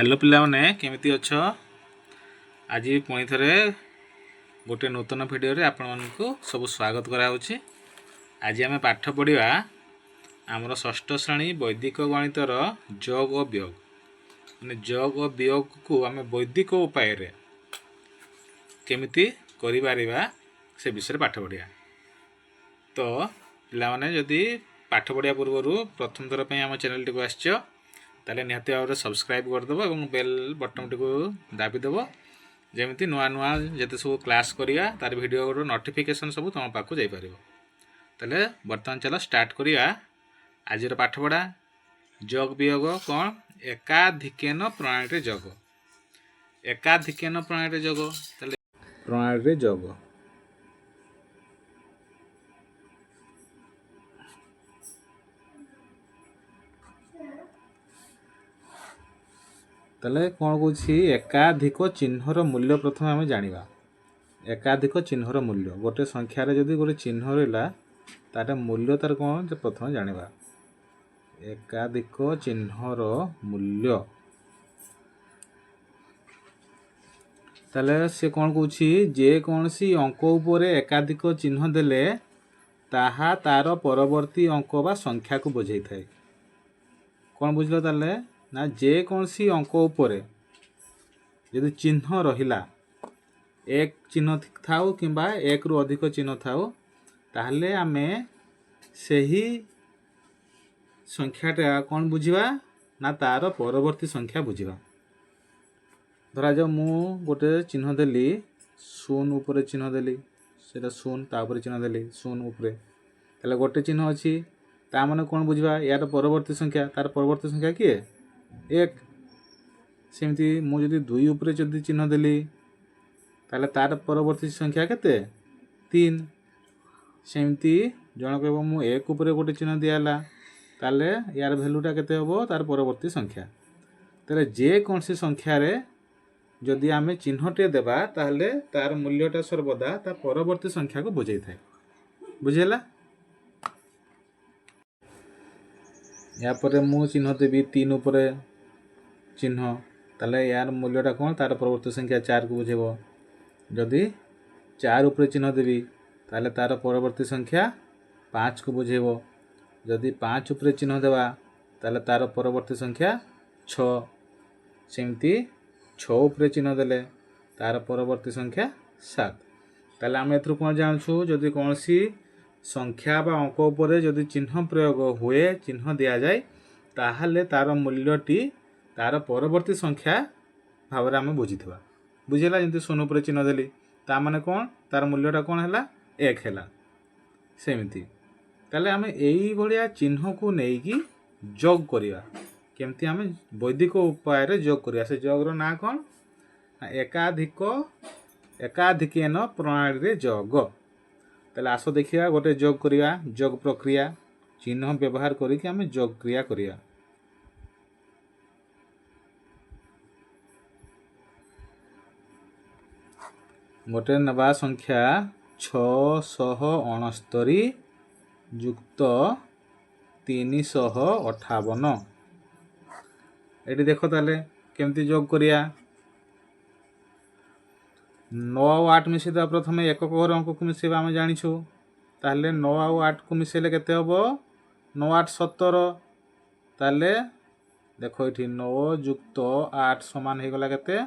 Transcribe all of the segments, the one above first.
Hello पिलाने केमिति अछ। आज पुणी थे गोटे नूतन भिडियो रे आपण मानकु सब स्वागत कराउछि। आज आम पाठ पढ़ा आमर षष्ठ श्रेणी वैदिक गणितर जोग और वियोग माने जोग और वियोग को आम वैदिक उपाय रे केमिति करि पारिबा से विषय पाठ पढ़ा। तो पिलाने जदि पाठ पढ़ा पूर्व प्रथम थर पे आम चैनल टी को आछियो ताले निहाती भाव सब्सक्राइब करदेव और बेल बटन टी को दाबीदेव जमी नुआ नुआ जिते सब क्लास करिया तार वीडियो नोटिफिकेशन सब तुम पाखु जापर। ताले बर्तमान चलो स्टार्ट करिया आज पाठ पढ़ा। जोग वियोग कौन एकाधिकेन प्रणाली जोग एकाधिकेन प्रणाली जोग प्रणाली जोग ताले कौन कौन एकाधिक चिन्हर मूल्य प्रथम आम जाना। एकाधिक चिन्हर मूल्य गोटे संख्यार जदि गोटे चिन्ह रहा तार मूल्य तार कौन प्रथम जाना। एकाधिक चिन्हर मूल्य ताले से कौन कौन जे कौन सी अंक उपर एकाधिक चिन्ह देले ताहा तार परवर्ती अंक बा संख्या को बुझाई थाए। कौन बुझल ताले ना जे कौन सी अंक उपर यदि चिन्ह रहिला एक चिन्ह थाउ किंबा एक रु अधिक चिन्ह थाउ ताहले आमे सही संख्याटा कौन बुझिबा ना तार परवर्ती संख्या बुझिबा। धरा जाओ मु गोटे चिन्ह देली शून्य ऊपर चिन्ह देली सेटा शून्य तापर चिन्ह देली शून्य ऊपर ताले गोटे चिन्ह अछि ता माने कौन बुझिबा यार परवर्ती संख्या तार परवर्ती संख्या किए एक। सेमती मु जदि दुई ऊपर जदि चिन्ह देली ताले तार परवर्ती संख्या केते तीन। सेमती जण कहबो मु एक ऊपर गोटे चिन्ह दियाला ताले यार वैल्यूटा केते हबो तार परवर्ती संख्या। ताले जे कौन सी संख्या रे जदि आमे चिन्हटे देबा ताहले तार मूल्यटा सर्वदा तार परवर्ती संख्या को बुझाई थाए। बुझेला या परे मु चिन्ह देबी तीन ऊपर चिन्ह ताले यार मूल्यटा कौन तार परवर्ती संख्या चार को बुझेबो। जदि चार ऊपर चिन्ह देबी ताले तार परवर्ती संख्या पाँच को बुझेबो। जदि पाँच ऊपर चिन्ह देबा ताले तार परवर्ती संख्या छः। सेमती छः ऊपर चिन्ह देले तार परवर्ती संख्या सात। ताले आम एथरु कौन जानछु जदि कौन सी संख्या बा अंक उपर जदि चिन्ह प्रयोग हुए चिन्ह दिया जाए ताहले तार मूल्यटी तार परवर्ती संख्या भाव आम बुझीथिबा। बुझेला जंती शून्य उपर चिन्ह देली ता माने कौन तार मूल्यटा कौन हैला एक हैला। सेमती ताले आम एई भलिया चिन्ह को नेकी जोग करिया केमती आम वैदिक उपाय रे जोग करिया। से जोग रो ना कौन एकाधिक एकाधिकेन प्रणाली रे जोग। ताले आसो देखिया गोटे जोग करिया जोग प्रक्रिया चिन्ह व्यवहार करिक आम जोग क्रिया करिया। गोटे नवा संख्या 669 युक्त 358 एटी देखो ताले केमती जोग करिया। 9 और 8 मिसेदा प्रथम एक घर अंक को मिसेबा आम जानिछु ताहले 9 और 8 को मिसेले केते हबो 9 8 17। ताहले देखो एठी 9 युक्त 8 समान हे गला केते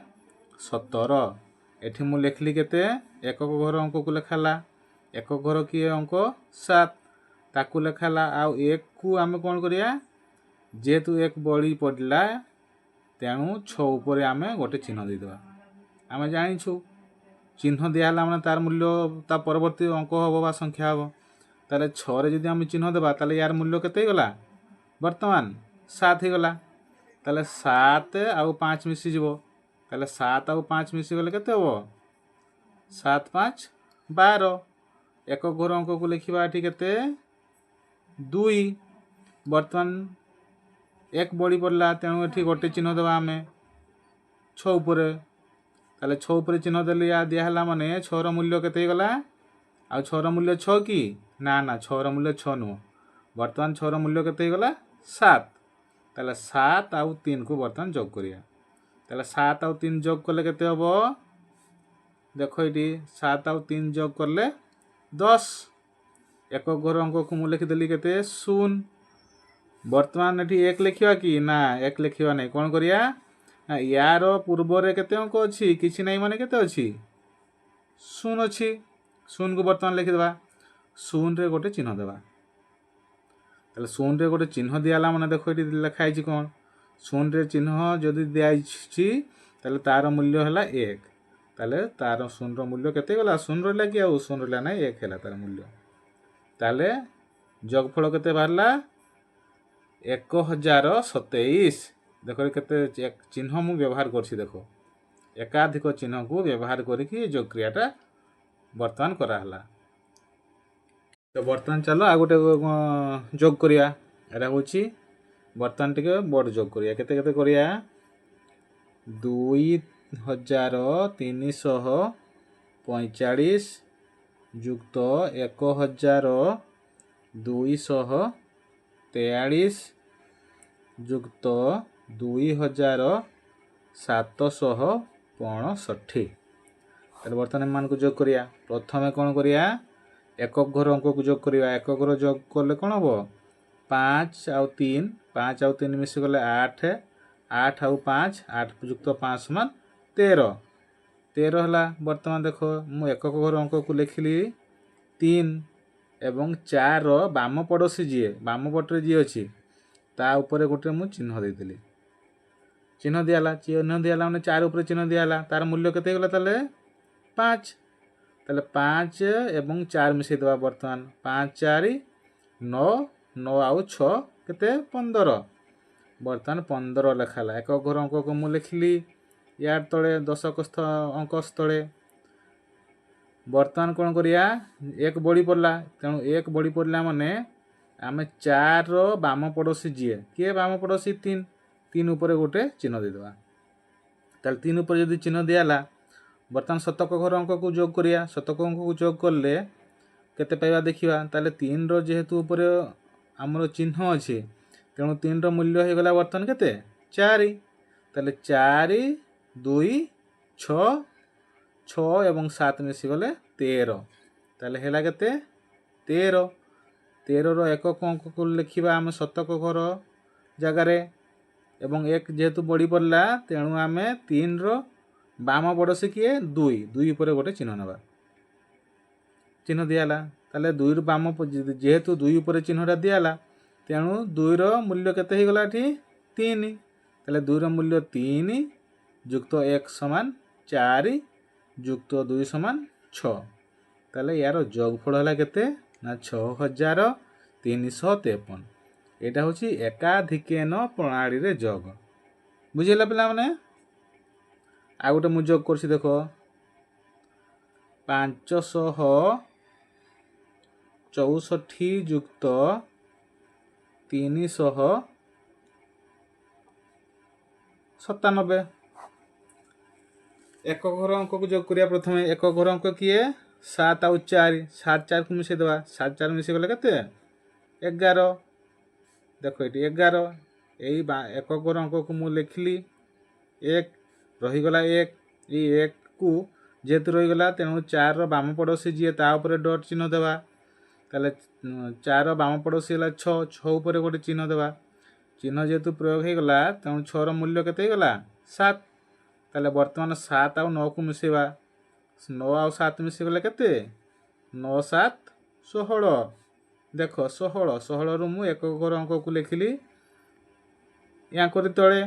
17। एठी मु लिखली केते एक घर अंक को लेखाला एक घर किए अंक 7 ताकू लेखाला आ एक को आम कौन करिया जेहेतु एक बड़ी पड़ला तेणु 6 ऊपर आम गोटे चिन्ह देदेबा। आम जानिछु चिन्ह दियाला माने तार मूल्य ता परवर्ती अंक हम बा संख्या हम ताले 6 रे जदि आम चिन्ह देबा ताले यार मूल्य केते गला वर्तमान 7 हे गला। ताले 7 आउ 5 मिसी जिवो ताले 7 आउ 5 मिसी गले केते हो 7 5 12। एक घर अंक को लिखिबा एठी केते 2 वर्तमान एक बड़ी पड़ला तेणु एठी गोटे चिन्ह देबा आमे 6 ऊपर ताले 6 ऊपर चिन्ह देली या दिया हला माने 6 रो मूल्य केते गला आ 6 रो मूल्य 6 की ना ना 6 रो मूल्य 6 नु वर्तमान 6 रो मूल्य केते गला 7। ताले 7 आउ 3 को वर्तमान जोग करिया তাহলে 7 ଆଉ 3 যোগ করলে কেতে হব দেখো এটি 7 ଆଉ 3 যোগ করলে 10 একক ঘর অঙ্কକୁ ମୁଁ ଲେଖିଦେଲି କେତେ 0 ବର୍ତ୍ତମାନ ଏଠି 1 ଲେଖିବା କି ନା 1 ଲେଖିବା ନାହିଁ କ'ଣ କରିବା ନା ୟାର ପୂର୍ବରେ କେତେ ଅଙ୍କ ଅଛି କିଛି ନାହିଁ ମାନେ କେତେ ଅଛି 0 ଅଛି 0 କୁ ବର୍ତ୍ତମାନ ଲେଖିଦେବା 0 ରେ ଗୋଟେ ଚିହ୍ନ ଦେବା ତାହେଲେ 0 ରେ ଗୋଟେ ଚିହ୍ନ ଦିଆଲା ମାନେ ଦେଖ ଏଠି ଲେଖା ହେଇଛି କ'ଣ 0 ରେ ଚିହ୍ନ ଯଦି ଦିଆଯାଇଛି ତାହେଲେ ତାର ମୂଲ୍ୟ ହେଲା 1 ତାହେଲେ ତାର 0 ର ମୂଲ୍ୟ କେତେ ଗଲା 0 ରହିଲା କି ଆଉ 0 ରହିଲା ନାହିଁ 1 ହେଲା ତାର ମୂଲ୍ୟ ତାହେଲେ ଯୋଗଫଳ କେତେ ବାହାରିଲା 1027 ଦେଖ କେତେ ଚିହ୍ନ ମୁଁ ବ୍ୟବହାର କରିଛି ଦେଖ ଏକାଧିକ ଚିହ୍ନକୁ ବ୍ୟବହାର କରିକି ଯୋଗ କ୍ରିୟାଟା ବର୍ତ୍ତମାନ କରାହେଲା ତ ବର୍ତ୍ତମାନ ଚାଲ ଆଉ ଗୋଟେ ଯୋଗ କରିବା ଏଟା ହେଉଛି ବର୍ତ୍ତମାନ ଟିକେ ବଡ଼ ଯୋଗ କରିବା କେତେ କେତେ କରିବା 2345 ଯୁକ୍ତ 1243 ଯୁକ୍ତ 2765 ତାହେଲେ ବର୍ତ୍ତମାନ ଏମାନଙ୍କୁ ଯୋଗ କରିବା ପ୍ରଥମେ କ'ଣ କରିବା ଏକକ ଘର ଅଙ୍କକୁ ଯୋଗ କରିବା ଏକକ ଘର ଯୋଗ କଲେ କ'ଣ ହେବ 5 ଆଉ 3 5 ଆଉ 3 ମିଶିଗଲେ 8 8 ଆଉ 5 8 ଯୁକ୍ତ 5 ସମାନ 13 13 ହେଲା ବର୍ତ୍ତମାନ ଦେଖ ମୁଁ ଏକକ ଘର ଅଙ୍କକୁ ଲେଖିଲି 3 ଏବଂ 4ର ବାମ ପଡ଼ୋଶୀ ଯିଏ ବାମ ପଟରେ ଯିଏ ଅଛି ତା ଉପରେ ଗୋଟେ ମୁଁ ଚିହ୍ନ ଦେଇଥିଲି ଚିହ୍ନ ଦିଆଲା ମାନେ 4 ଉପରେ ଚିହ୍ନ ଦିଆଲା ତାର ମୂଲ୍ୟ କେତେ ହେଇଗଲା ତାହେଲେ 5 ତାହେଲେ 5 ଏବଂ 4 ମିଶାଇ ଦେବା ବର୍ତ୍ତମାନ 5 4 9 9 ଆଉ 6 କେତେ 15 ବର୍ତ୍ତମାନ 15 ଲେଖା ହେଲା ଏକକ ଘର ଅଙ୍କକୁ ମୁଁ ଲେଖିଲି ୟାର ତଳେ ଦଶକ ଅଙ୍କ ସ୍ଥଳେ ବର୍ତ୍ତମାନ କ'ଣ କରିବା 1 ବଢ଼ି ପଡ଼ିଲା ତେଣୁ 1 ବଢ଼ି ପଡ଼ିଲା ମାନେ ଆମେ 4ର ବାମ ପଡ଼ୋଶୀ ଯିଏ କିଏ ବାମ ପଡ଼ୋଶୀ 3 ଉପରେ ଗୋଟେ ଚିହ୍ନ ଦେଇଦେବା ତାହେଲେ 3 ଉପରେ ଯଦି ଚିହ୍ନ ଦିଆହେଲା ବର୍ତ୍ତମାନ ଶତକ ଘର ଅଙ୍କକୁ ଯୋଗ କରିବା ଶତକ ଅଙ୍କକୁ ଯୋଗ କଲେ କେତେ ପାଇବା ଦେଖିବା ତାହେଲେ 3ର ଯେହେତୁ ଉପରେ ଆମର ଚିହ୍ନ ଅଛି ତେଣୁ 3ର ମୂଲ୍ୟ ହେଇଗଲା ବର୍ତ୍ତମାନ କେତେ 4 ତାହେଲେ 4 2 6 6 ଏବଂ 7 ମିଶିଗଲେ 13 ତାହେଲେ ହେଲା କେତେ 13 13ର ଏକକ ଅଙ୍କକୁ ଲେଖିବା ଆମେ ଶତକ ଘର ଜାଗାରେ ଏବଂ 1 ଯେହେତୁ ବଢ଼ି ପଡ଼ିଲା ତେଣୁ ଆମେ 3ର ବାମ ପଡ଼ୋଶୀ କିଏ 2 ଉପରେ ଗୋଟେ ଚିହ୍ନ ନେବା ଚିହ୍ନ ଦିଆହେଲା ତାହେଲେ 2ରୁ ବାମ ଯେହେତୁ 2 ଉପରେ ଚିହ୍ନଟା ଦିଆହେଲା ତେଣୁ 2ର ମୂଲ୍ୟ କେତେ ହେଇଗଲା ଏଠି 3 ତାହେଲେ 2ର ମୂଲ୍ୟ 3 ଯୁକ୍ତ 1 ସମାନ 4 ଯୁକ୍ତ 2 ସମାନ 6 ତାହେଲେ ୟାର ଯୋଗଫଳ ହେଲା କେତେ ନା 6353 ଏଇଟା ହେଉଛି ଏକାଧିକେନ ପ୍ରଣାଳୀରେ ଯୋଗ ବୁଝିଲା ପିଲାମାନେ ଆଉ ଗୋଟେ ମୁଁ ଯୋଗ କରୁଛି ଦେଖ 564 ଯୁକ୍ତ 397 ଏକକ ଘର ଅଙ୍କକୁ ଯୋଗ କରିବା ପ୍ରଥମେ ଏକକ ଘର ଅଙ୍କ କିଏ 7 ଆଉ 4 7 4କୁ ମିଶାଇ ଦେବା 7 4 ମିଶାଇଗଲେ କେତେ 11 ଦେଖ ଏଠି 11 ଏଇ ଏକକ ଘର ଅଙ୍କକୁ ମୁଁ ଲେଖିଲି 1 ରହିଗଲା 1 ଏଇ 1କୁ ଯେହେତୁ ରହିଗଲା ତେଣୁ 4ର ବାମ ପଡ଼ୋଶୀ ଯିଏ ତା ଉପରେ ଡଟ୍ ଚିହ୍ନ ଦେବା ତାହେଲେ 4ର ବାମ ପଡ଼ୋଶୀ ହେଲା 6 ଉପରେ ଗୋଟେ ଚିହ୍ନ ଦେବା ଚିହ୍ନ ଯେହେତୁ ପ୍ରୟୋଗ ହେଇଗଲା ତେଣୁ 6ର ମୂଲ୍ୟ କେତେ ହେଇଗଲା 7 ତାହେଲେ ବର୍ତ୍ତମାନ 7 ଆଉ 9କୁ ମିଶାଇବା 9 ଆଉ 7 ମିଶିଗଲେ କେତେ 9 7 16 ଦେଖ 16ରୁ ମୁଁ ଏକକ ଘର ଅଙ୍କକୁ ଲେଖିଲି ୟାଙ୍କରି ତଳେ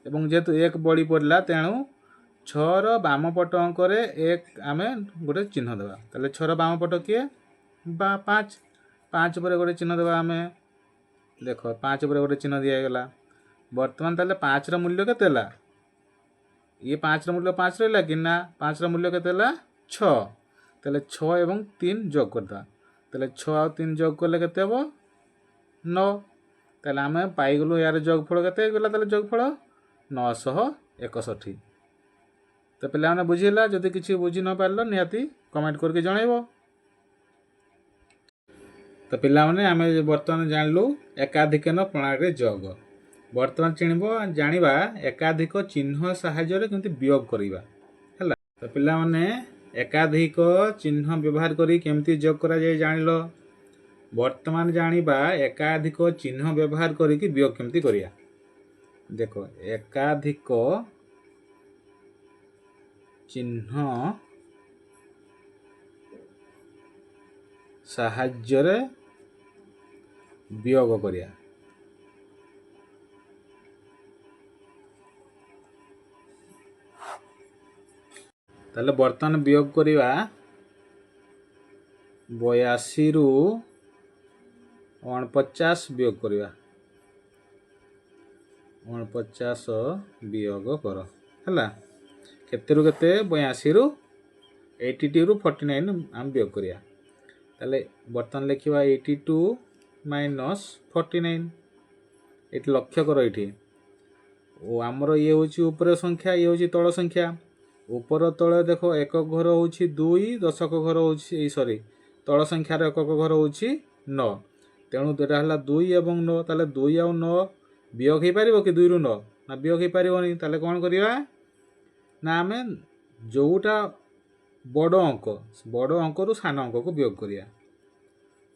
ଏବଂ ଯେହେତୁ 1 ବଢ଼ି ପଡ଼ିଲା ତେଣୁ 6ର ବାମ ପଟ ଅଙ୍କରେ 1 ଆମେ ଗୋଟେ ଚିହ୍ନ ଦେବା ତାହେଲେ 6ର ବାମ ପଟ କିଏ 5 ଉପରେ ଗୋଟେ ଚିହ୍ନ ଦେବା ଆମେ ଦେଖ 5 ଉପରେ ଗୋଟେ ଚିହ୍ନ ଦିଆଗଲା ବର୍ତ୍ତମାନ ତାହେଲେ 5ର ମୂଲ୍ୟ କେତେ ହେଲା ଇଏ 5ର ମୂଲ୍ୟ 5 ରହିଲା କି ନା 5ର ମୂଲ୍ୟ କେତେ ହେଲା 6 ତାହେଲେ 6 ଏବଂ 3 ଯୋଗ କରିଦେବା ତାହେଲେ 6 ଆଉ 3 ଯୋଗ କଲେ କେତେ ହେବ 9 ତାହେଲେ ଆମେ ପାଇଗଲୁ ୟାର ଯୋଗଫଳ କେତେ ହେଇଗଲା ତାହେଲେ ଯୋଗଫଳ 961 ତ ପିଲାମାନେ ବୁଝିଲା ଯଦି କିଛି ବୁଝି ନ ପାରିଲ ନିହାତି କମେଣ୍ଟ କରିକି ଜଣାଇବ ତ ପିଲାମାନେ ଆମେ ବର୍ତ୍ତମାନ ଜାଣିଲୁ ଏକାଧିକେନ ପ୍ରଣାଳୀରେ ଯୋଗ ବର୍ତ୍ତମାନ ଜାଣିବା ଏକାଧିକ ଚିହ୍ନ ସାହାଯ୍ୟରେ କେମିତି ବିୟୋଗ କରିବା ହେଲା। ତ ପିଲାମାନେ ଏକାଧିକ ଚିହ୍ନ ବ୍ୟବହାର କରି କେମିତି ଯୋଗ କରାଯାଏ ଜାଣିଲ। ବର୍ତ୍ତମାନ ଜାଣିବା ଏକାଧିକ ଚିହ୍ନ ବ୍ୟବହାର କରିକି ବିୟୋଗ କେମିତି କରିବା। ଦେଖ ଏକାଧିକ ଚିହ୍ନ ସାହାଯ୍ୟରେ ବିୟୋଗ କରିବା। ତାହେଲେ ବର୍ତ୍ତମାନ ବିୟୋଗ କରିବା 82 ରୁ 49 ବିୟୋଗ କରିବା। 49 ବିୟୋଗ କର ହେଲା। କେତେରୁ କେତେ 82 ରୁ 82 ରୁ 49 ଆମେ ବିୟୋଗ କରିବା। ତାହେଲେ ବର୍ତ୍ତମାନ ଲେଖିବା 82 ମାଇନସ୍ 49। ଏଠି ଲକ୍ଷ୍ୟ କର ଏଠି ଓ ଆମର ଇଏ ହେଉଛି ଉପର ସଂଖ୍ୟା, ଇଏ ହେଉଛି ତଳ ସଂଖ୍ୟା। ଉପର ତଳେ ଦେଖ ଏକକ ଘର ହେଉଛି 2, ଦଶକ ଘର ହେଉଛି ତଳ ସଂଖ୍ୟାର ଏକକ ଘର ହେଉଛି 9। ତେଣୁ ଏଟା ହେଲା 2 ଏବଂ 9। ତାହେଲେ 2 ଆଉ 9 ବିୟୋଗ ହେଇପାରିବ କି 2 ରୁ 9? ନା ବିୟୋଗ ହେଇପାରିବନି। ତାହେଲେ କ'ଣ କରିବା ନା ଆମେ ଯେଉଁଟା ବଡ଼ ଅଙ୍କରୁ ସାନ ଅଙ୍କକୁ ବିୟୋଗ କରିବା।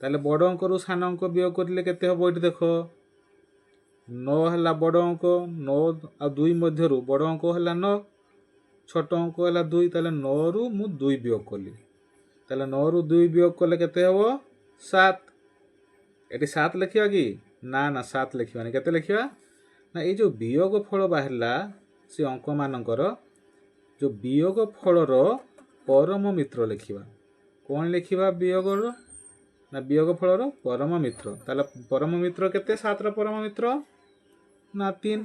ତାହେଲେ ବଡ଼ ଅଙ୍କରୁ ସାନ ଅଙ୍କ ବିୟୋଗ କରିଲେ କେତେ ହେବ ଏଠି ଦେଖ 9 ହେଲା ବଡ଼ ଅଙ୍କ, 9 ଆଉ 2 ମଧ୍ୟରୁ ବଡ଼ ଅଙ୍କ ହେଲା 9, ଛୋଟ ଅଙ୍କ ହେଲା 2। ତାହେଲେ 9ରୁ ମୁଁ 2 ବିୟୋଗ କଲି। ତାହେଲେ 9ରୁ 2 ବିୟୋଗ କଲେ କେତେ ହେବ 7। ଏଠି 7 ଲେଖିବା କି ନା 7 ଲେଖିବାନି। କେତେ ଲେଖିବା ନା ଏଇ ଯେଉଁ ବିୟୋଗ ଫଳ ବାହାରିଲା ସେ ଅଙ୍କମାନଙ୍କର ଯେଉଁ ବିୟୋଗ ଫଳର ପରମ ମିତ୍ର ଲେଖିବା। କ'ଣ ଲେଖିବା ବିୟୋଗର ନା ବିୟୋଗ ଫଳର ପରମ ମିତ୍ର। ତାହେଲେ ପରମ ମିତ୍ର କେତେ 7ର ପରମ ମିତ୍ର ନା 3।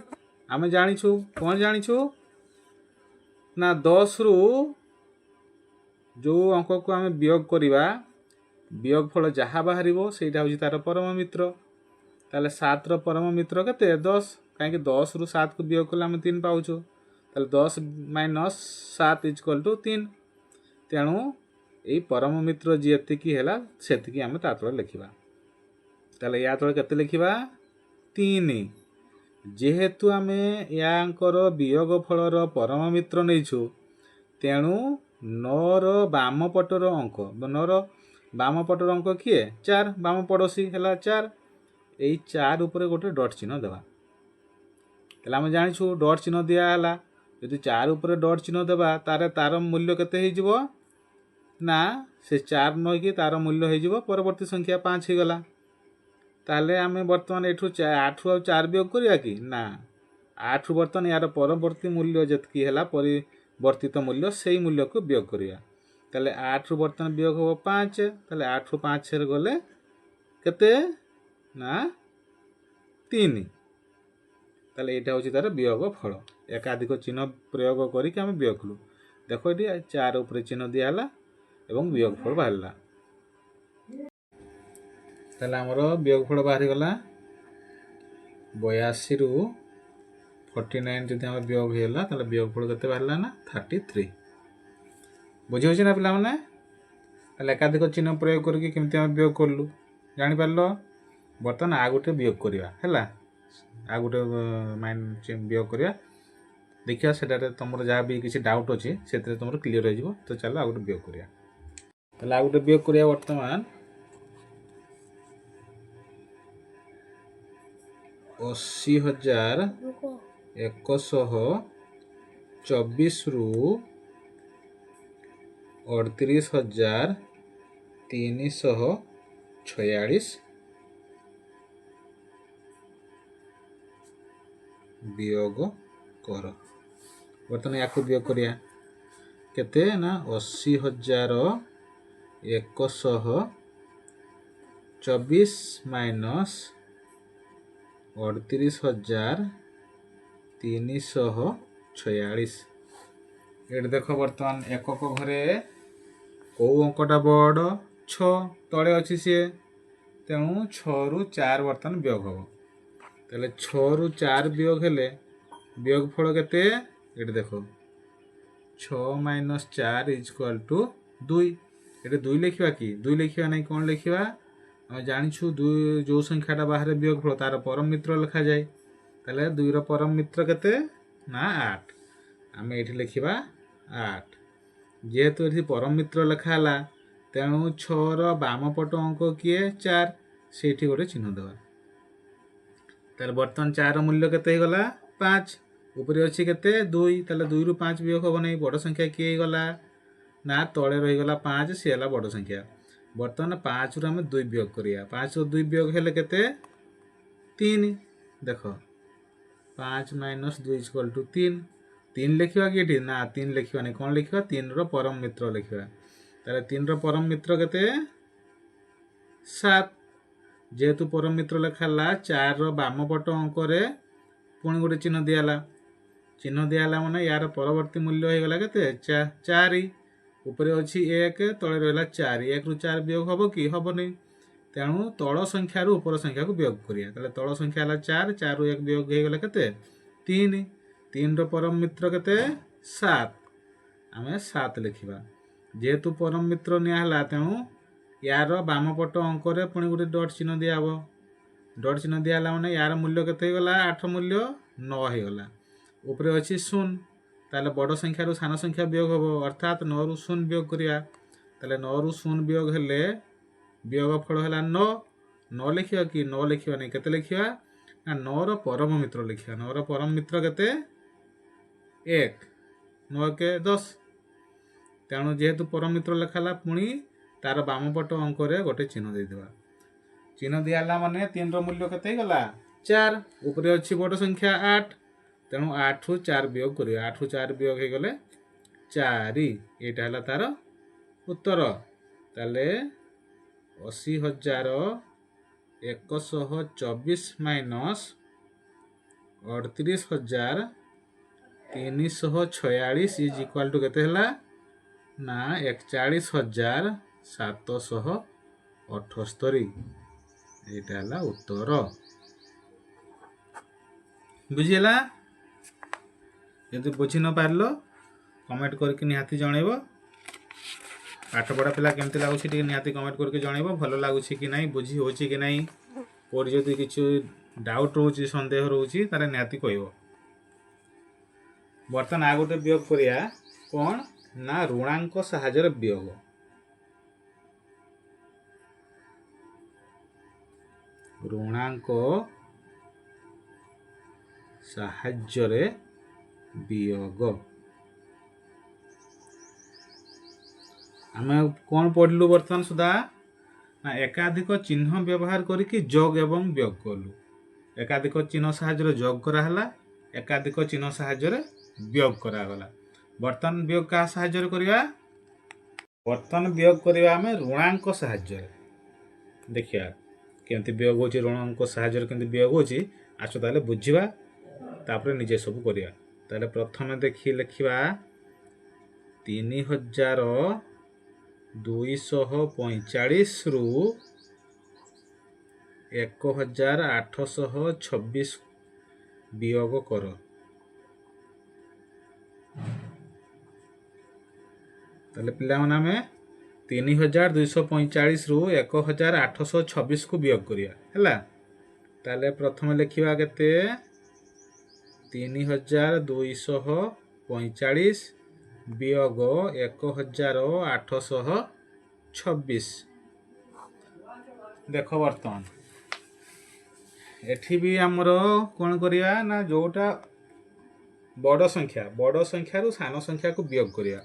ଆମେ ଜାଣିଛୁ କ'ଣ ଜାଣିଛୁ ନା 10ରୁ ଯେଉଁ ଅଙ୍କକୁ ଆମେ ବିୟୋଗ କରିବା ବିୟୋଗ ଫଳ ଯାହା ବାହାରିବ ସେଇଟା ହେଉଛି ତା'ର ପରମ ମିତ୍ର। ତାହେଲେ 7ର ପରମ ମିତ୍ର କେତେ 10। କାହିଁକି 10ରୁ 7କୁ ବିୟୋଗ କଲେ ଆମେ 3 ପାଉଛୁ। ତାହେଲେ 10 ମାଇନସ୍ 7 ଇଜ୍ ଟୁ 3। ତେଣୁ ଏଇ ପରମ ମିତ୍ର ଯେତିକି ହେଲା ସେତିକି ଆମେ ତା ତଳେ ଲେଖିବା। ତାହେଲେ ୟା ତଳେ କେତେ ଲେଖିବା 3। ଯେହେତୁ ଆମେ ୟାଙ୍କର ବିୟୋଗ ଫଳର ପରମ ମିତ୍ର ନେଇଛୁ ତେଣୁ 9ର ବାମ ପଟର ଅଙ୍କ, 9ର ବାମ ପଟର ଅଙ୍କ କିଏ 4, ବାମ ପଡ଼ୋଶୀ ହେଲା 4। ଏଇ 4 ଉପରେ ଗୋଟେ ଡଟ୍ ଚିହ୍ନ ଦେବା। ତାହେଲେ ଆମେ ଜାଣିଛୁ ଡଟ୍ ଚିହ୍ନ ଦିଆହେଲା। ଯଦି 4 ଉପରେ ଡଟ୍ ଚିହ୍ନ ଦେବା ତାହେଲେ ତାର ମୂଲ୍ୟ କେତେ ହେଇଯିବ ନା ସେ 4 ନହେଇକି ତାର ମୂଲ୍ୟ ହେଇଯିବ ପରବର୍ତ୍ତୀ ସଂଖ୍ୟା 5 ହେଇଗଲା। ତାହେଲେ ଆମେ ବର୍ତ୍ତମାନ ଏଠୁ 8ରୁ ଆଉ 4 ବିୟୋଗ କରିବା କି ନା 8ରୁ ବର୍ତ୍ତମାନ ୟାର ପରବର୍ତ୍ତୀ ମୂଲ୍ୟ ଯେତିକି ହେଲା ପରିବର୍ତ୍ତିତ ମୂଲ୍ୟ ସେଇ ମୂଲ୍ୟକୁ ବିୟୋଗ କରିବା। ତାହେଲେ 8ରୁ ବର୍ତ୍ତମାନ ବିୟୋଗ ହେବ 5। ତାହେଲେ 8ରୁ 5 ଗଲେ କେତେ ନା 3। ତାହେଲେ ଏଇଟା ହେଉଛି ତାର ବିୟୋଗ ଫଳ। ଏକାଧିକ ଚିହ୍ନ ପ୍ରୟୋଗ କରିକି ଆମେ ବିୟୋଗ କଲୁ। ଦେଖ ଏଠି 4 ଉପରେ ଚିହ୍ନ ଦିଆହେଲା ଏବଂ ବିୟୋଗ ଫଳ ବାହାରିଲା। ତାହେଲେ ଆମର ବିୟୋଗ ଫଳ ବାହାରିଗଲା 82ରୁ 49 ଯଦି ଆମର ବିୟୋଗ ହେଇଗଲା ତାହେଲେ ବିୟୋଗ ଫଳ କେତେ ବାହାରିଲା ନା 33। ବୁଝି ହେଉଛି ନା ପିଲାମାନେ? ତାହେଲେ ଏକାଧିକ ଚିହ୍ନ ପ୍ରୟୋଗ କରିକି କେମିତି ଆମେ ବିୟୋଗ କଲୁ ଜାଣିପାରିଲ। ବର୍ତ୍ତମାନ ଆଉ ଗୋଟେ ବିୟୋଗ କରିବା ହେଲା। ଆଉ ଗୋଟେ ବିୟୋଗ କରିବା ଦେଖିବା ସେଟାରେ ତୁମର ଯାହା ବି କିଛି ଡାଉଟ୍ ଅଛି ସେଥିରେ ତୁମର କ୍ଲିୟର ହେଇଯିବ। ତ ଚାଲ ଆଉ ଗୋଟେ ବିୟୋଗ କରିବା। ତାହେଲେ ଆଉ ଗୋଟେ ବିୟୋଗ କରିବା ବର୍ତ୍ତମାନ 80,124ରୁ 38,346 ବିୟୋଗ କର। ବର୍ତ୍ତମାନ ୟାକୁ ବିୟୋଗ କରିବା କେତେ ନା 80,124 ମାଇନସ୍ 38,346। ଏଠି ଦେଖ ବର୍ତ୍ତମାନ ଏକକ ଘରେ କେଉଁ ଅଙ୍କଟା ବଡ଼ 6 ତଳେ ଅଛି ସିଏ। ତେଣୁ 6ରୁ 4 ବର୍ତ୍ତମାନ ବିୟୋଗ ହେବ। ତାହେଲେ 6ରୁ 4 ବିୟୋଗ ହେଲେ ବିୟୋଗ ଫଳ କେତେ ଏଠି ଦେଖ 6 ମାଇନସ୍ 4 ଇଜ୍ ଟୁ 2। ଏଠି 2 ଲେଖିବା କି 2 ଲେଖିବା ନାହିଁ। କ'ଣ ଲେଖିବା ଆମେ ଜାଣିଛୁ ଯେଉଁ ସଂଖ୍ୟାଟା ବାହାରେ ବିୟୋଗ ଫଳ ତାର ପରମ ମିତ୍ର ଲେଖାଯାଏ। ତାହେଲେ 2ର ପରମ ମିତ୍ର କେତେ ନା 8। ଆମେ ଏଇଠି ଲେଖିବା 8। ଯେହେତୁ ଏଠି ପରମ ମିତ୍ର ଲେଖା ହେଲା ତେଣୁ 6ର ବାମ ପଟ ଅଙ୍କ କିଏ 4, ସେଇଠି ଗୋଟେ ଚିହ୍ନ ଦେବା। ତାହେଲେ ବର୍ତ୍ତମାନ 4ର ମୂଲ୍ୟ କେତେ ହେଇଗଲା 5, ଉପରେ ଅଛି କେତେ 2, ତାହେଲେ 2ରୁ 5 ବିୟୋଗ ହେବ ନାହିଁ। ବଡ଼ ସଂଖ୍ୟା କିଏ ହେଇଗଲା ନା ତଳେ ରହିଗଲା 5, ସିଏ ହେଲା ବଡ଼ ସଂଖ୍ୟା। ବର୍ତ୍ତମାନ 5ରୁ ଆମେ 2 ବିୟୋଗ କରିବା। 5ରୁ 2 ବିୟୋଗ ହେଲେ କେତେ 3। ଦେଖ 5 - 2 = 3। 3 ଲେଖିବା କି ଏଠି ନା 3 ଲେଖିବାନି। କ'ଣ ଲେଖିବା 3ର ପରମ ମିତ୍ର ଲେଖିବା। ତାହେଲେ 3ର ପରମ ମିତ୍ର କେତେ 7। ଯେହେତୁ ପରମ ମିତ୍ର ଲେଖା ହେଲା 4ର ବାମ ପଟ ଅଙ୍କରେ ପୁଣି ଗୋଟେ ଚିହ୍ନ ଦିଆହେଲା। ଚିହ୍ନ ଦିଆହେଲା ମାନେ ୟାର ପରବର୍ତ୍ତୀ ମୂଲ୍ୟ ହେଇଗଲା କେତେ 4। ଉପରେ ଅଛି 1, ତଳେ ରହିଲା 4। 1ରୁ 4 ବିୟୋଗ ହେବ କି ହେବନି। ତେଣୁ ତଳ ସଂଖ୍ୟାରୁ ଉପର ସଂଖ୍ୟାକୁ ବିୟୋଗ କରିବା। ତାହେଲେ ତଳ ସଂଖ୍ୟା ହେଲା 4, 4ରୁ 1 ବିୟୋଗ ହେଇଗଲା କେତେ 3। 3ର ପରମ ମିତ୍ର କେତେ 7, ଆମେ 7 ଲେଖିବା। ଯେହେତୁ ପରମ ମିତ୍ର ନିଆହେଲା ତେଣୁ ୟାର ବାମ ପଟ ଅଙ୍କରେ ପୁଣି ଗୋଟେ ଡଟ୍ ଚିହ୍ନ ଦିଆହେବ। ଡଟ୍ ଚିହ୍ନ ଦିଆହେଲା ମାନେ ୟାର ମୂଲ୍ୟ କେତେ ହେଇଗଲା 8 ମୂଲ୍ୟ 9 ହେଇଗଲା। ଉପରେ ଅଛି 0, ତାହେଲେ ବଡ଼ ସଂଖ୍ୟାରୁ ସାନ ସଂଖ୍ୟା ବିୟୋଗ ହେବ, ଅର୍ଥାତ୍ 9ରୁ 0 ବିୟୋଗ କରିବା। ତାହେଲେ 9ରୁ 0 ବିୟୋଗ ହେଲେ ବିୟୋଗ ଫଳ ହେଲା 9। 9 ଲେଖିବା କି 9 ଲେଖିବାନି। କେତେ ଲେଖିବା ନା 9ର ପରମ ମିତ୍ର ଲେଖିବା। 9ର ପରମ ମିତ୍ର କେତେ 1, 9 × 10। ତେଣୁ ଯେହେତୁ ପରମ ମିତ୍ର ଲେଖା ହେଲା ପୁଣି ତାର ବାମ ପଟ ଅଙ୍କରେ ଗୋଟେ ଚିହ୍ନ ଦେଇଦେବା। ଚିହ୍ନ ଦିଆହେଲା ମାନେ 3ର ମୂଲ୍ୟ କେତେ ହେଇଗଲା 4। ଉପରେ ଅଛି ବଡ଼ ସଂଖ୍ୟା 8, ତେଣୁ 8ରୁ 4 ବିୟୋଗ କରିବା। 8ରୁ 4 ବିୟୋଗ ହେଇଗଲେ 4। ଏଇଟା ହେଲା ତାର ଉତ୍ତର। ତାହେଲେ 80,124 ମାଇନସ୍ 38,346 = କେତେ ହେଲା ନା 41,778। ଏଇଟା ହେଲା ଉତ୍ତର। ବୁଝିହେଲା? ଯଦି ବୁଝି ନ ପାରିଲ କମେଣ୍ଟ କରିକି ନିହାତି ଜଣେଇବ। ପାଠପଢ଼ା ପିଲା କେମିତି ଲାଗୁଛି ଟିକେ ନିହାତି କମେଣ୍ଟ କରିକି ଜଣେଇବ। ଭଲ ଲାଗୁଛି କି ନାହିଁ, ବୁଝି ହେଉଛି କି ନାହିଁ, କେଉଁଠି ଯଦି କିଛି ଡାଉଟ୍ ରହୁଛି, ସନ୍ଦେହ ରହୁଛି ତାହେଲେ ନିହାତି କହିବ। ବର୍ତ୍ତମାନ ଆଉ ଗୋଟେ ବିୟୋଗ କରିବା। କ'ଣ ନା ଋଣାଙ୍କ ସାହାଯ୍ୟରେ ବିୟୋଗ। ଋଣାଙ୍କ ସାହାଯ୍ୟରେ ବିୟୋଗ। ଆମେ କ'ଣ ପଢ଼ିଲୁ ବର୍ତ୍ତମାନ ସୁଦ୍ଧା ନା ଏକାଧିକ ଚିହ୍ନ ବ୍ୟବହାର କରିକି ଯୋଗ ଏବଂ ବିୟୋଗ କଲୁ। ଏକାଧିକ ଚିହ୍ନ ସାହାଯ୍ୟରେ ଯୋଗ କରାହେଲା, ଏକାଧିକ ଚିହ୍ନ ସାହାଯ୍ୟରେ ବିୟୋଗ କରାଗଲା। ବର୍ତ୍ତମାନ ବିୟୋଗ କାହା ସାହାଯ୍ୟରେ କରିବା? ବର୍ତ୍ତମାନ ବିୟୋଗ କରିବା ଆମେ ଋଣାଙ୍କ ସାହାଯ୍ୟରେ। ଦେଖିବା କେମିତି ବିୟୋଗ ହେଉଛି, ଋଣାଙ୍କ ସାହାଯ୍ୟରେ କେମିତି ବିୟୋଗ ହେଉଛି। ଆସ ତାହେଲେ ବୁଝିବା, ତାପରେ ନିଜେ ସବୁ କରିବା। ତାହେଲେ ପ୍ରଥମେ ଲେଖିବା 3,245ରୁ 1,826 ବିୟୋଗ କର। ତାହେଲେ ପିଲାମାନେ ଆମେ 3,245ରୁ 1,826କୁ ବିୟୋଗ କରିବା ହେଲା। ତାହେଲେ ପ୍ରଥମେ ଲେଖିବା କେତେ 3,245 ବିୟୋଗ 1,826। ଦେଖ ବର୍ତ୍ତମାନ ଏଠି ବି ଆମର କ'ଣ କରିବା ନା ଯେଉଁଟା ବଡ଼ ସଂଖ୍ୟାରୁ ସାନ ସଂଖ୍ୟାକୁ ବିୟୋଗ କରିବା,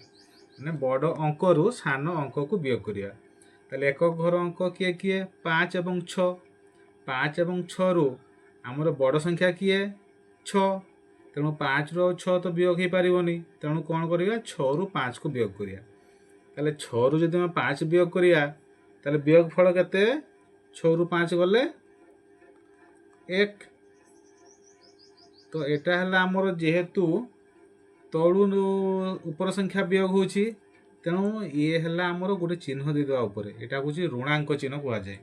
ମାନେ ବଡ଼ ଅଙ୍କରୁ ସାନ ଅଙ୍କକୁ ବିୟୋଗ କରିବା। ତାହେଲେ ଏକକ ଘର ଅଙ୍କ କିଏ କିଏ 5 ଏବଂ 6। 5 ଏବଂ 6ରୁ ଆମର ବଡ଼ ସଂଖ୍ୟା କିଏ 6। ତେଣୁ 5ରୁ ଆଉ 6 ତ ବିୟୋଗ ହେଇପାରିବନି। ତେଣୁ କ'ଣ କରିବା 6ରୁ 5କୁ ବିୟୋଗ କରିବା। ତାହେଲେ 6ରୁ ଯଦି ଆମେ 5 ବିୟୋଗ କରିବା ତାହେଲେ ବିୟୋଗ ଫଳ କେତେ 6ରୁ 5 ଗଲେ 1। ତ ଏଇଟା ହେଲା ଆମର ଯେହେତୁ ତଳୁ ଉପର ସଂଖ୍ୟା ବିୟୋଗ ହେଉଛି ତେଣୁ ଇଏ ହେଲା ଆମର ଗୋଟେ ଚିହ୍ନ ଦେଇଦେବା ଉପରେ। ଏଇଟା ହେଉଛି ଋଣାଙ୍କ ଚିହ୍ନ କୁହାଯାଏ।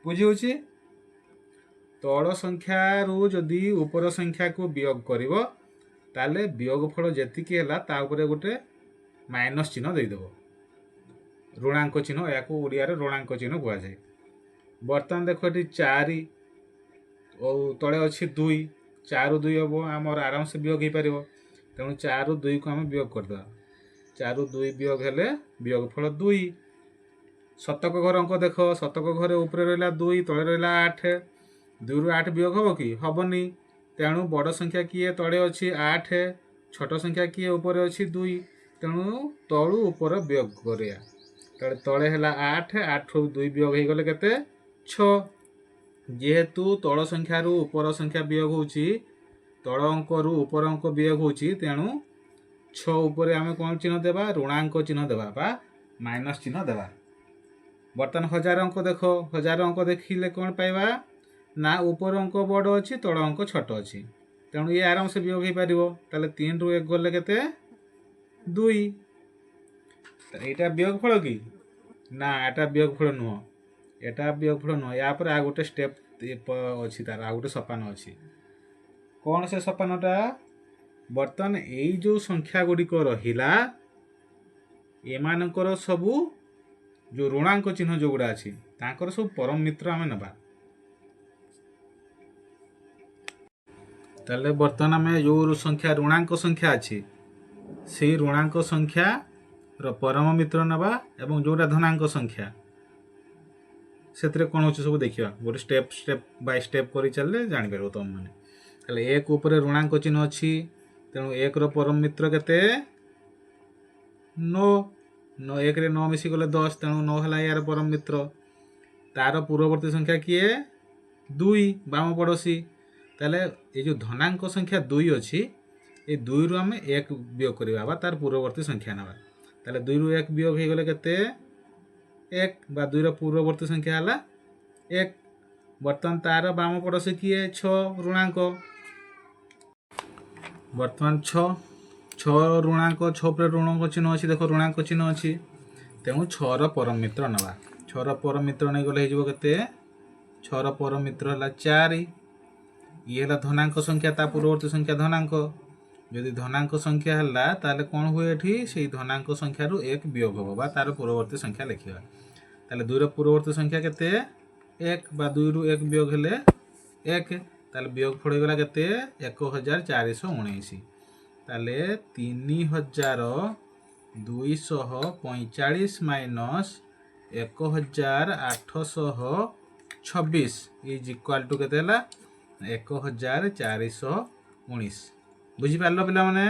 ବୁଝି ହେଉଛି? ତଳ ସଂଖ୍ୟାରୁ ଯଦି ଉପର ସଂଖ୍ୟାକୁ ବିୟୋଗ କରିବ ତାହେଲେ ବିୟୋଗ ଫଳ ଯେତିକି ହେଲା ତା ଉପରେ ଗୋଟେ ମାଇନସ୍ ଚିହ୍ନ ଦେଇଦେବ। ଋଣାଙ୍କ ଚିହ୍ନ, ଏହାକୁ ଓଡ଼ିଆରେ ଋଣାଙ୍କ ଚିହ୍ନ କୁହାଯାଏ। ବର୍ତ୍ତମାନ ଦେଖ ଏଠି 4 ଓ ତଳେ ଅଛି 2। 4 2 हम आमर आराम से वियोग हो पार तेणु 4 2 को आम वियोग करदे 4 2 वियोग हेले वियोगफल 2 शतक घर अंक देख शतक घर ऊपर रहा 2 तले रहा 8 2 रु 8 वियोग हम कि हेनी तेणु बड़ संख्या किए तले अच्छी 8 छोट संख्या किए ऊपर अच्छी 2 तेणु तलु ऊपर वियोग करा तले है 8 8 रु 2 वियोग हो गले के 6 जेहेतु तल संख्या रु ऊपर संख्या वियोग होची तल अंक रु ऊपर अंक वियोग होची तेणु 6 ऊपर आम कौन चिन्ह देवा ऋणांक चिन्ह देवा बा माइनस चिन्ह देवा बर्तमान 1000 अंक देख 1000 अंक देखिले कौन पाइबा ना ऊपर अंक बड़ अच्छी तल अंक छोट अच्छी तेणु ये आराम से वियोग हो पार ताले 3 रु 1 गले के 2 यहाँ वियोगफल कि ना एटा वियोगफल नुह एटा वियोगफल नुह या पर आ गोटे स्टेप अच्छी तार आ गोटे सोपान अच्छी कौन से सोपानटा बर्तमान यही जो संख्या गुड़िक रहा एमानकर सबू जो ऋणांक चिन्ह जो गुड़ा अच्छी तांकर सब परम मित्र आम नबा ताले बर्तमान आम जो संख्या ऋणांक संख्या अच्छी से ऋणांक संख्या रो परम मित्र नबा एवं जोटा धनांक संख्या से कौन हो सब देखा गोटे स्टेप स्टेप बाय स्टेप कर चलले जापर तुम मैंने एक उपर ऋणांक चिन्ह अच्छी तेणु 1 रो परम मित्र केते 9 9 1 रे 9 मिसी गले 10 तेणु 9 है यार परम मित्र तार पूर्ववर्ती संख्या किए 2 बाम पड़ोसी ताले ये जो धनांक संख्या 2 अच्छी ये 2 रु आम 1 वियोग करवा तार पूर्ववर्ती संख्या नवा ताले 2 रु 1 वियोग हो गले केते 1 बा 2 रो पूर्ववर्ती संख्या है 1 बर्तमान तार बाम पड़ोसी किए 6 ऋणांक बर्तमान 6 ऋणांक 6 पर ऋणांक चिन्ह अच्छी देख ऋणांक चिन्ह अच्छी तेणु 6 रो परम मित्र नवा 6 रो परम मित्र नहीं गले हो केते 6 रो परम मित्र है 4 ये है धनांक संख्या ता पूर्ववर्ती संख्या धनांक जदि धनांक संख्या है ताले कौन हुए एठी से धनांक संख्या रु 1 वियोग हम बा तार पूर्ववर्ती संख्या लिखा ताले 2 रो पूर्ववर्ती संख्या केते 1 बा 2 रु 1 वियोग हेले 1 ताले वियोग फड़ गला केते 1419 ताले 3245 माइनस 1826 इज इक्वाल टू केते हला 1419 बुझी पारलो पिला माने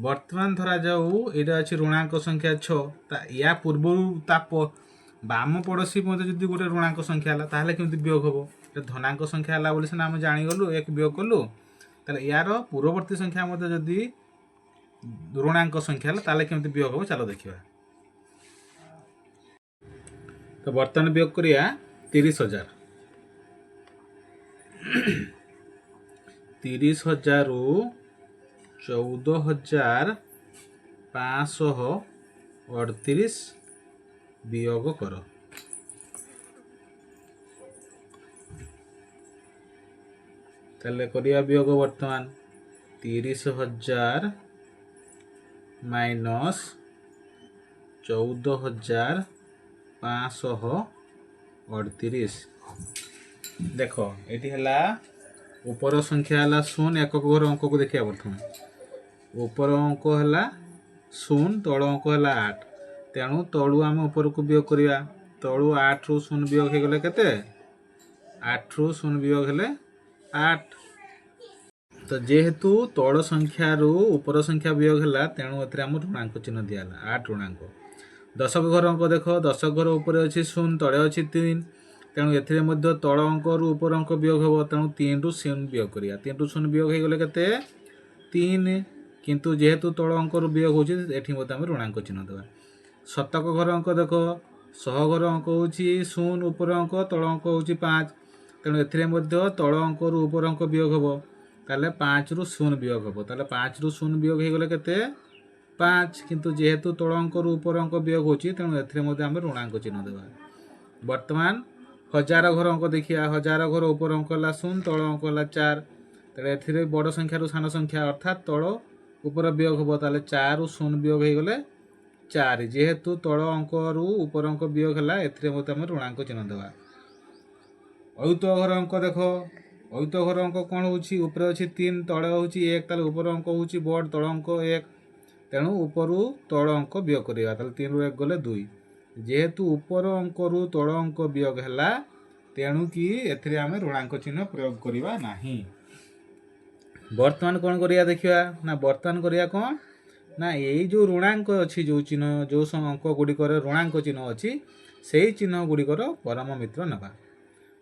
वर्तमान धरा जाऊ एटा अछि ऋणांक संख्या 6 ता या पूर्व ता बाम पड़ोसी मते जदि गोटे ऋणांक संख्या हला ताहले केमति वियोग हबो धनांक संख्या हला बोली सिना हम जानी गलु 1 वियोग कलु ताले यार पूर्ववर्ती संख्या मते जदि ऋणांक संख्या हला ताहले केमति वियोग हबो चलो देखिबा तो वर्तमान वियोग करिया 30000 30,000 रु 14,538 वियोग कर ताले करिया वियोग वर्तमान 30,000 माइनस 14,538 देख ये है ऊपर संख्या है 0 एक घर अंक को देखिए प्रथम ऊपर अंक है 0 तल अंक है 8 तेणु तलु आम ऊपर को वियोग करवा तलु 8 रु 0 वियोग हो गले केते 8 रु 0 वियोग हेले 8 तो जेहेतु तल संख्या रु ऊपर संख्या वियोग है तेणु ए ऋणांक चिन्ह दिगला 8 ऋणांक 10 घर अंक देख 10 घर ऊपर अच्छी 0 तले अच्छी 3 तेणु ए तल अंक रु ऊपर अंक वियोग हम तेणु 3 रु 0 वियोग करिया 3 रु 0 वियोग हो गले केते 3 किंतु जेहेतु तल अंक रु वियोग होची एठी मते हम ऋणांक चिन्ह देबा शतक घर अंक देख 100 घर अंक होची 0 ऊपर अंक तल अंक होची 5 तेणु एथिरे मध्य तल अंक रु ऊपर अंक वियोग हम ताले 5 रु 0 वियोग हम ताले 5 रु 0 वियोग हो गले केते 5 किंतु जेहेतु तल अंक रु ऊपर अंक वियोग होची तेणु एथिरे मध्य हम ऋणांक चिन्ह देबा वर्तमान 1000 घर अंक देखिया 1000 घर ऊपर अंक है 0 तल अंक है 4 तेरे एथिरे बड़ संख्या रु सान संख्या अर्थात तल ऊपर वियोग हम ताले 4 रु 0 वियोग हो गले 4 जेहेतु तल अंक रु ऊपर अंक वियोग है एथिरे मते हम ऋणांक चिन्ह देबा अयुत घर अंक देख ଅୟୁତ ଘର ଅଙ୍କ କ'ଣ ହେଉଛି ଉପରେ ଅଛି 3 ତଳେ ହେଉଛି 1 ତାହେଲେ ଉପର ଅଙ୍କ ହେଉଛି ବଡ଼ ତଳ ଅଙ୍କ 1 ତେଣୁ ଉପରୁ ତଳ ଅଙ୍କ ବିୟୋଗ କରିବା ତାହେଲେ 3 ରୁ 1 ଗଲେ 2 ଯେହେତୁ ଉପର ଅଙ୍କରୁ ତଳ ଅଙ୍କ ବିୟୋଗ ହେଲା ତେଣୁକି ଏଥିରେ ଆମେ ଋଣାଙ୍କ ଚିହ୍ନ ପ୍ରୟୋଗ କରିବା ନାହିଁ। ବର୍ତ୍ତମାନ କ'ଣ କରିବା ଦେଖିବା ନା ବର୍ତ୍ତମାନ କରିବା କ'ଣ ନା ଏଇ ଯେଉଁ ଋଣାଙ୍କ ଅଛି ଯେଉଁ ଚିହ୍ନ ଯେଉଁ ଅଙ୍କ ଗୁଡ଼ିକର ଋଣାଙ୍କ ଚିହ୍ନ ଅଛି ସେଇ ଚିହ୍ନ ଗୁଡ଼ିକର ପରମ ମିତ୍ର ନେବା।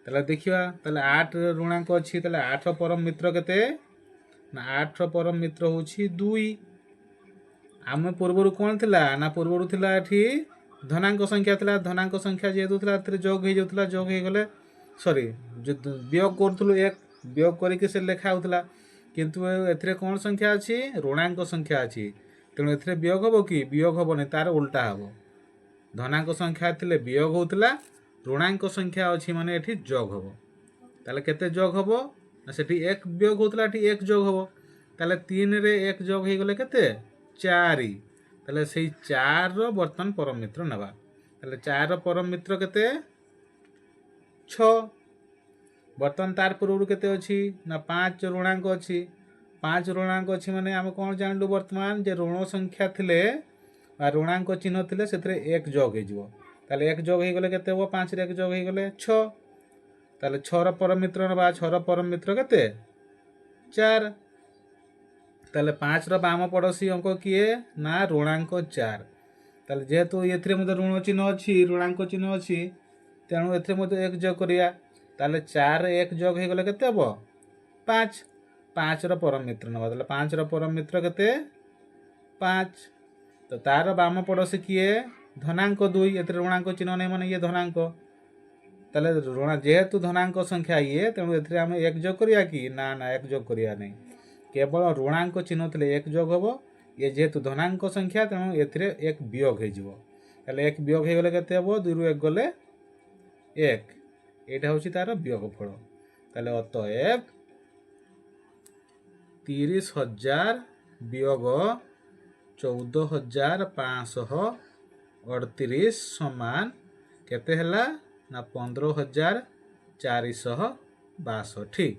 ତାହେଲେ ଦେଖିବା ତାହେଲେ 8 ଋଣାଙ୍କ ଅଛି ତାହେଲେ 8ର ପରମ ମିତ୍ର କେତେ ନା 8ର ପରମ ମିତ୍ର ହେଉଛି 2। ଆମେ ପୂର୍ବରୁ କ'ଣ ଥିଲା ନା ପୂର୍ବରୁ ଥିଲା ଏଠି ଧନାଙ୍କ ସଂଖ୍ୟା ଥିଲା ଧନାଙ୍କ ସଂଖ୍ୟା ଯେହେତୁ ଥିଲା ଏଥିରେ ଯୋଗ ହେଇଯାଉଥିଲା ଯୋଗ ହେଇଗଲେ ସରି ବିୟୋଗ କରୁଥିଲୁ 1 ବିୟୋଗ କରିକି ସେ ଲେଖା ହେଉଥିଲା କିନ୍ତୁ ଏଥିରେ କ'ଣ ସଂଖ୍ୟା ଅଛି ଋଣାଙ୍କ ସଂଖ୍ୟା ଅଛି ତେଣୁ ଏଥିରେ ବିୟୋଗ ହେବ କି ବିୟୋଗ ହେବନି ତାର ଉଲ୍ଟା ହେବ। ଧନାଙ୍କ ସଂଖ୍ୟା ଥିଲେ ବିୟୋଗ ହେଉଥିଲା ଋଣାଙ୍କ ସଂଖ୍ୟା ଅଛି ମାନେ ଏଠି ଯୋଗ ହେବ ତାହେଲେ କେତେ ଯୋଗ ହେବ ନା ସେଠି 1 ବିୟୋଗ ହେଉଥିଲା ଏଠି 1 ଯୋଗ ହେବ ତାହେଲେ 3ରେ 1 ଯୋଗ ହେଇଗଲେ କେତେ 4 ତାହେଲେ ସେଇ 4ର ବର୍ତ୍ତମାନ ପରମ ମିତ୍ର ନେବା ତାହେଲେ 4ର ପରମ ମିତ୍ର କେତେ 6। ବର୍ତ୍ତମାନ ତାର ପୂର୍ବରୁ କେତେ ଅଛି ନା 5 ଋଣାଙ୍କ ଅଛି 5 ଋଣାଙ୍କ ଅଛି ମାନେ ଆମେ କ'ଣ ଜାଣିଲୁ ବର୍ତ୍ତମାନ ଯେ ଋଣ ସଂଖ୍ୟା ଥିଲେ ବା ଋଣାଙ୍କ ଚିହ୍ନ ଥିଲେ ସେଥିରେ 1 ଯୋଗ ହେଇଯିବ ତାହେଲେ 1 ଯୋଗ ହେଇଗଲେ କେତେ ହେବ 5ରେ 1 ଯୋଗ ହେଇଗଲେ 6 ତାହେଲେ 6ର ପରମ ମିତ୍ର ନେବା 6ର ପରମ ମିତ୍ର କେତେ 4 ତାହେଲେ 5ର ବାମ ପଡ଼ୋଶୀ ଅଙ୍କ କିଏ ନା ଋଣାଙ୍କ 4 ତାହେଲେ ଯେହେତୁ ଏଥିରେ ମଧ୍ୟ ଋଣ ଚିହ୍ନ ଅଛି ଋଣାଙ୍କ ଚିହ୍ନ ଅଛି ତେଣୁ ଏଥିରେ ମଧ୍ୟ 1 ଯୋଗ କରିବା ତାହେଲେ 4ରେ 1 ଯୋଗ ହେଇଗଲେ କେତେ ହେବ 5 5ର ପରମ ମିତ୍ର ନେବା ତାହେଲେ 5ର ପରମ ମିତ୍ର କେତେ 5 ତ ତାର ବାମ ପଡ଼ୋଶୀ କିଏ ଧନାଙ୍କ 2 ଏଥିରେ ଋଣାଙ୍କ ଚିହ୍ନ ନାହିଁ ମାନେ ଇଏ ଧନାଙ୍କ ତାହେଲେ ଯେହେତୁ ଧନାଙ୍କ ସଂଖ୍ୟା ଇଏ ତେଣୁ ଏଥିରେ ଆମେ 1 ଯୋଗ କରିବା କି ନା 1 ଯୋଗ କରିବା ନାହିଁ କେବଳ ଋଣାଙ୍କ ଚିହ୍ନ ଥିଲେ 1 ଯୋଗ ହେବ ଇଏ ଯେହେତୁ ଧନାଙ୍କ ସଂଖ୍ୟା ତେଣୁ ଏଥିରେ 1 ବିୟୋଗ ହେଇଯିବ ତାହେଲେ 1 ବିୟୋଗ ହେଇଗଲେ କେତେ ହେବ 2ରୁ 1 ଗଲେ 1 ଏଇଟା ହେଉଛି ତାର ବିୟୋଗ ଫଳ ତାହେଲେ ଅତଏବ 30,000 ବିୟୋଗ 14,538 ସମାନ କେତେ ହେଲା ନା 15,462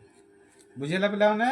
ବୁଝିଲା ପିଲାମାନେ।